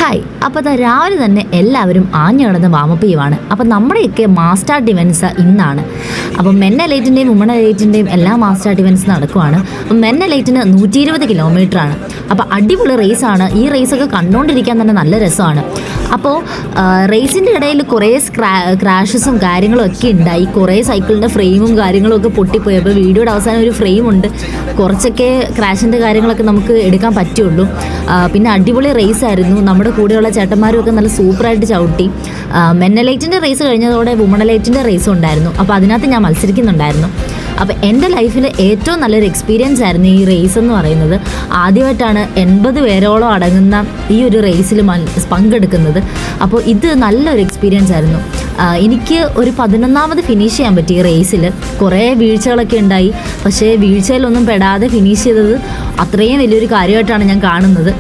Hi. അപ്പോൾ രാവിലെ തന്നെ എല്ലാവരും ആഞ്ഞു കിടന്ന് വാമപ്പ് ചെയ്യുവാണ്. അപ്പോൾ നമ്മുടെയൊക്കെ മാസ്റ്റാർട്ട് ഇവൻറ്റ്സ് ഇന്നാണ്. അപ്പോൾ മെൻ എലൈറ്റിൻ്റെയും വുമൺ എലൈറ്റിൻ്റെയും എല്ലാ മാസ്റ്റാർട്ട് ഇവൻറ്റ്സ് നടക്കുവാണ്. അപ്പം മെൻ എലൈറ്റിന് 120 കിലോമീറ്ററാണ്. അപ്പോൾ അടിപൊളി റേസാണ്. ഈ റേസൊക്കെ കണ്ടുകൊണ്ടിരിക്കാൻ തന്നെ നല്ല രസമാണ്. അപ്പോൾ റേസിൻ്റെ ഇടയിൽ കുറേ ക്രാഷസും കാര്യങ്ങളും ഒക്കെ ഉണ്ടായി. കുറേ സൈക്കിളിൻ്റെ ഫ്രെയിമും കാര്യങ്ങളും ഒക്കെ പൊട്ടിപ്പോയി. അപ്പോൾ വീഡിയോയുടെ അവസാനം ഒരു ഫ്രെയിമുണ്ട്. കുറച്ചൊക്കെ ക്രാഷിൻ്റെ കാര്യങ്ങളൊക്കെ നമുക്ക് എടുക്കാൻ പറ്റുള്ളൂ. പിന്നെ അടിപൊളി റേസായിരുന്നു. നമ്മുടെ കൂടെയുള്ള ചേട്ടന്മാരും ഒക്കെ നല്ല സൂപ്പറായിട്ട് ചവിട്ടി. മെൻ എലൈറ്റിൻ്റെ റേസ് കഴിഞ്ഞതോടെ വുമൺ എലൈറ്റിൻ്റെ റേസും ഉണ്ടായിരുന്നു. അപ്പോൾ അതിനകത്ത് ഞാൻ മത്സരിക്കുന്നുണ്ടായിരുന്നു. അപ്പോൾ എൻ്റെ ലൈഫിൽ ഏറ്റവും നല്ലൊരു എക്സ്പീരിയൻസ് ആയിരുന്നു ഈ റേസ് എന്ന് പറയുന്നത്. ആദ്യമായിട്ടാണ് 80 പേരോളം അടങ്ങുന്ന ഈ ഒരു റേസിൽ പങ്കെടുക്കുന്നത്. അപ്പോൾ ഇത് നല്ലൊരു എക്സ്പീരിയൻസ് ആയിരുന്നു. എനിക്ക് ഒരു 11ാമത് ഫിനിഷ് ചെയ്യാൻ പറ്റി ഈ റേസിൽ. കുറേ വീഴ്ചകളൊക്കെ ഉണ്ടായി, പക്ഷേ വീഴ്ചയിലൊന്നും പെടാതെ ഫിനിഷ് ചെയ്തത് അത്രയും വലിയൊരു കാര്യമായിട്ടാണ് ഞാൻ കാണുന്നത്.